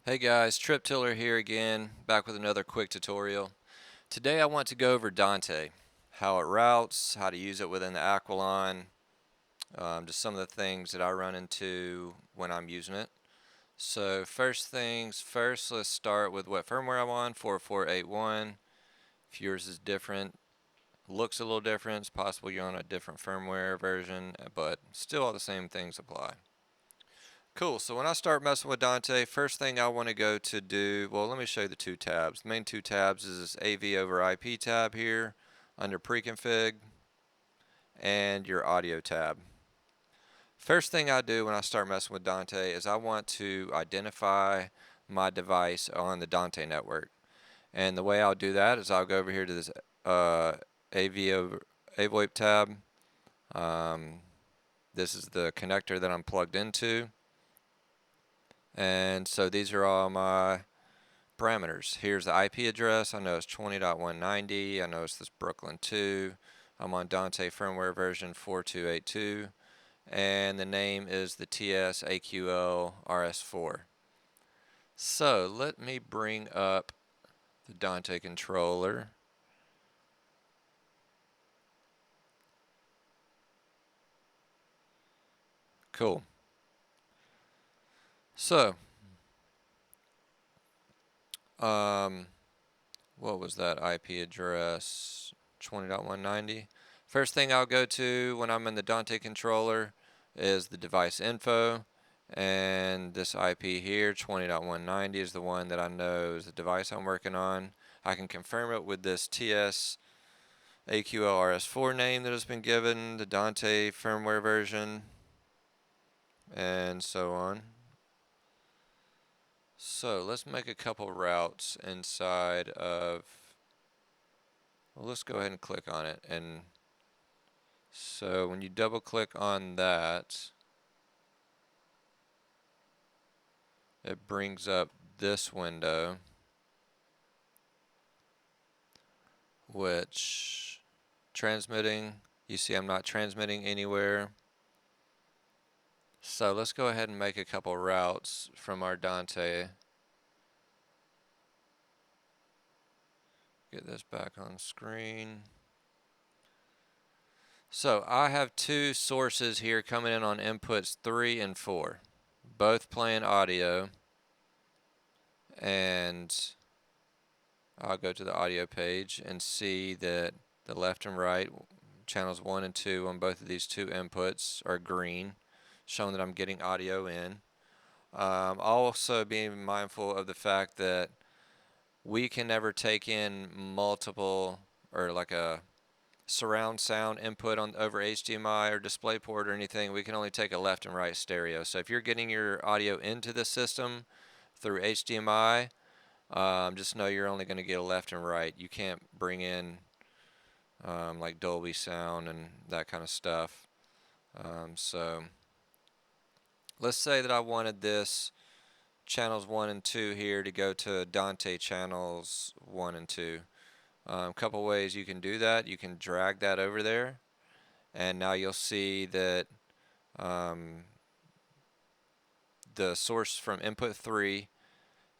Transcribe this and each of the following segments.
Hey guys, Trip Tiller here again, back with another quick tutorial. Today I want to go over Dante, how it routes, how to use it within the Aquilon, just some of the things that I run into when I'm using it. So first things first, let's start with what firmware I'm on, 4481. If yours is different, looks a little different, it's possible you're on a different firmware version, but still all the same things apply. Cool, so when I start messing with Dante, first thing I want to go to do, well, let me show you the two tabs. The main two tabs is this AV over IP tab here under preconfig and your audio tab. First thing I do when I start messing with Dante is I want to identify my device on the Dante network. And the way I'll do that is I'll go over here to this AV over AVoIP tab. This is the connector that I'm plugged into. And so these are all my parameters. Here's the IP address. I know it's 20.190. I know it's this Brooklyn 2. I'm on Dante firmware version 4282. And the name is the TS AQL RS4. So let me bring up the Dante controller. Cool. So, what was that IP address? 20.190. First thing I'll go to when I'm in the Dante controller is the device info, and this IP here, 20.190, is the one that I know is the device I'm working on. I can confirm it with this TS AQL RS4 name that has been given, the Dante firmware version, and so on. So let's make a couple routes inside of, well, let's go ahead and click on it. And so when you double click on that, it brings up this window, which transmitting, you see I'm not transmitting anywhere. So let's go ahead and make a couple routes from our Dante. Get this back on screen. So I have two sources here coming in on inputs 3 and 4, both playing audio, and I'll go to the audio page and see that the left and right channels 1 and 2 on both of these two inputs are green, showing that I'm getting audio in. Also being mindful of the fact that we can never take in multiple, or like a surround sound input on over HDMI or DisplayPort or anything. We can only take a left and right stereo. So if you're getting your audio into the system through HDMI, just know you're only going to get a left and right. You can't bring in like Dolby sound and that kind of stuff. So let's say that I wanted this channels 1 and 2 here to go to Dante channels 1 and 2. A couple ways you can do that. You can drag that over there, and now you'll see that the source from input 3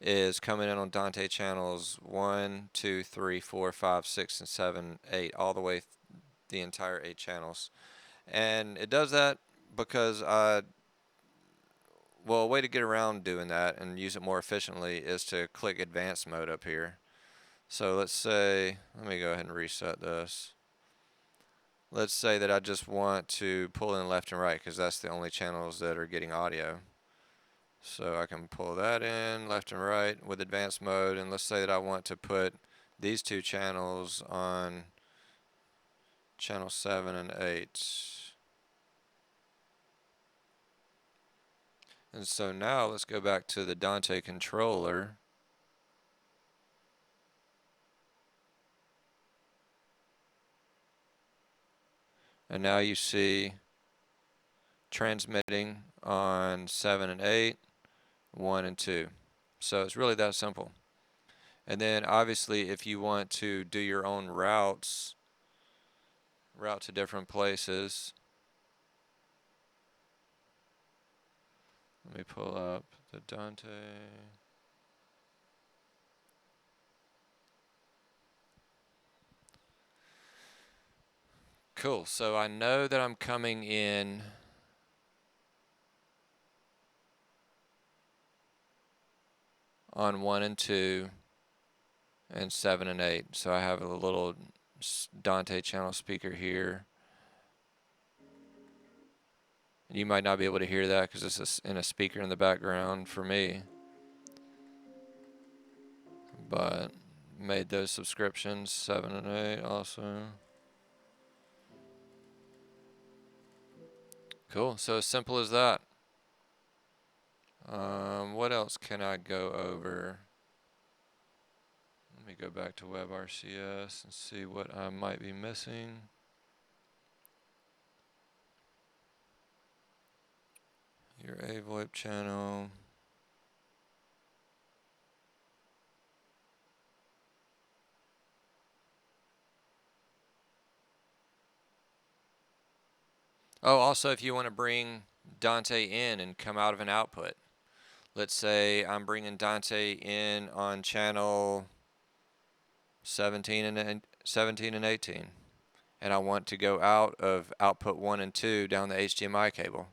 is coming in on Dante channels 1, 2, 3, 4, 5, 6, and 7, 8, all the way the entire 8 channels. And it does that because well, a way to get around doing that and use it more efficiently is to click advanced mode up here. So let's say, let me go ahead and reset this. Let's say that I just want to pull in left and right because that's the only channels that are getting audio. So I can pull that in left and right with advanced mode, and let's say that I want to put these two channels on channel 7 and 8. And so now let's go back to the Dante controller. And now you see transmitting on 7 and 8, 1 and 2. So it's really that simple. And then obviously if you want to do your own route to different places, let me pull up the Dante. Cool, so I know that I'm coming in on 1 and 2 and 7 and 8. So I have a little Dante channel speaker here. You might not be able to hear that because it's in a speaker in the background for me. But made those subscriptions, 7 and 8 also. Cool, so as simple as that. What else can I go over? Let me go back to WebRCS and see what I might be missing. Your AVoIP channel. Oh, also if you want to bring Dante in and come out of an output. Let's say I'm bringing Dante in on channel 17 and 18. And I want to go out of output 1 and 2 down the HDMI cable.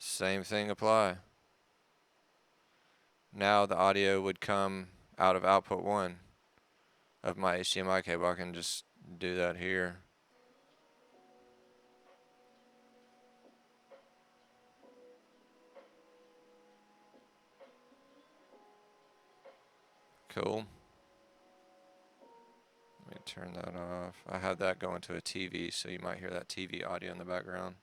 Same thing apply. Now the audio would come out of output 1 of my HDMI cable. I can just do that here. Cool. Let me turn that off. I have that going to a TV, so you might hear that TV audio in the background.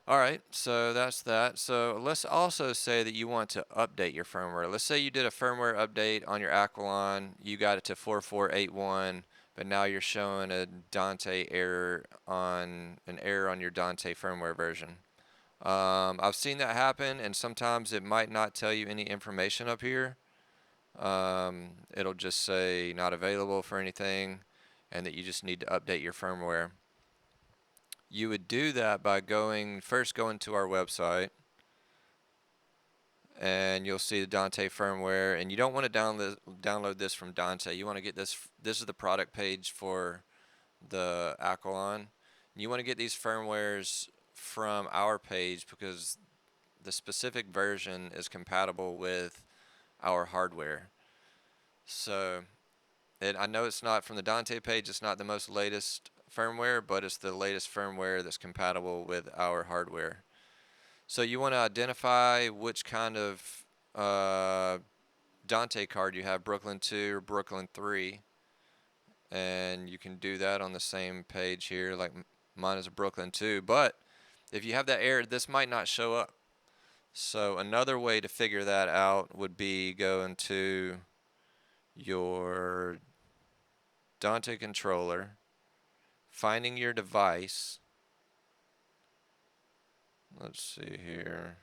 Alright, so that's that. So let's also say that you want to update your firmware. Let's say you did a firmware update on your Aquilon, you got it to 4481, but now you're showing a Dante error on your Dante firmware version. I've seen that happen, and sometimes it might not tell you any information up here. It'll just say not available for anything, and that you just need to update your firmware. You would do that by first going to our website, and you'll see the Dante firmware, and you don't want to download this from Dante. You want to get this is the product page for the Aquilon. You want to get these firmwares from our page because the specific version is compatible with our hardware. So I know it's not from the Dante page, it's not the most latest firmware, but it's the latest firmware that's compatible with our hardware. So you want to identify which kind of Dante card you have, Brooklyn 2 or Brooklyn 3, and you can do that on the same page here. Like mine is a Brooklyn 2, but if you have that error, this might not show up. So another way to figure that out would be going to your Dante controller, finding your device. Let's see here.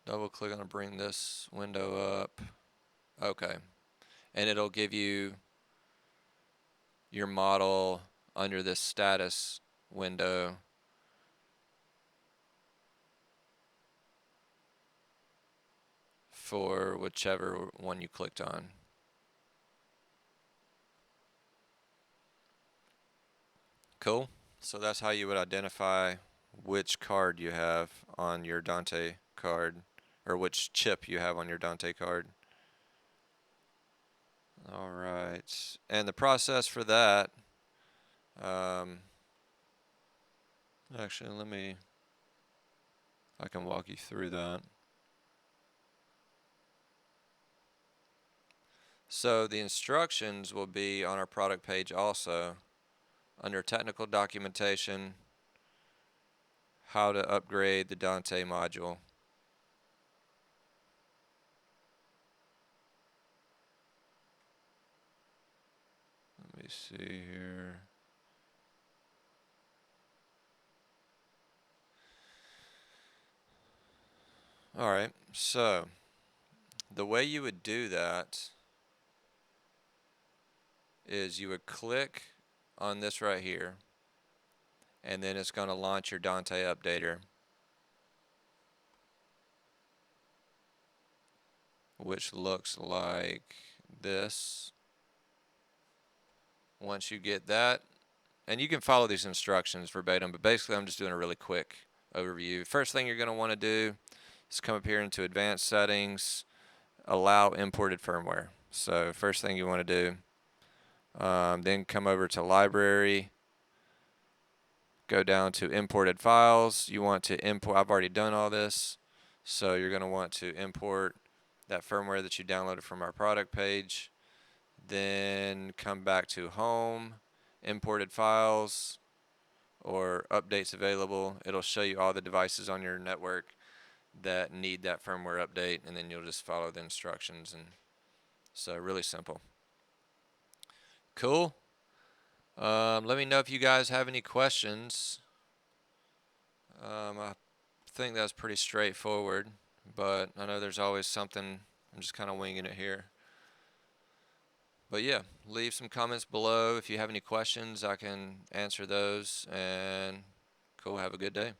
Double click on to bring this window up. Okay. And it'll give you your model under this status window. For whichever one you clicked on. Cool. So that's how you would identify which card you have on your Dante card, or which chip you have on your Dante card. All right. And the process for that, actually, I can walk you through that. So the instructions will be on our product page also. Under technical documentation, how to upgrade the Dante module. Let me see here. Alright, so the way you would do that is you would click on this right here, and then it's going to launch your Dante updater. which looks like this. Once you get that, and you can follow these instructions verbatim, but basically I'm just doing a really quick overview. First thing you're going to want to do is come up here into advanced settings, allow imported firmware. So first thing you want to do, then come over to library, go down to imported files. You want to import, I've already done all this, so you're going to want to import that firmware that you downloaded from our product page. Then come back to home, imported files, or updates available. It'll show you all the devices on your network that need that firmware update, and then you'll just follow the instructions. And so really simple. Cool. Let me know if you guys have any questions. I think that's pretty straightforward, but I know there's always something. I'm just kind of winging it here. But yeah, leave some comments below. If you have any questions, I can answer those. And cool, have a good day.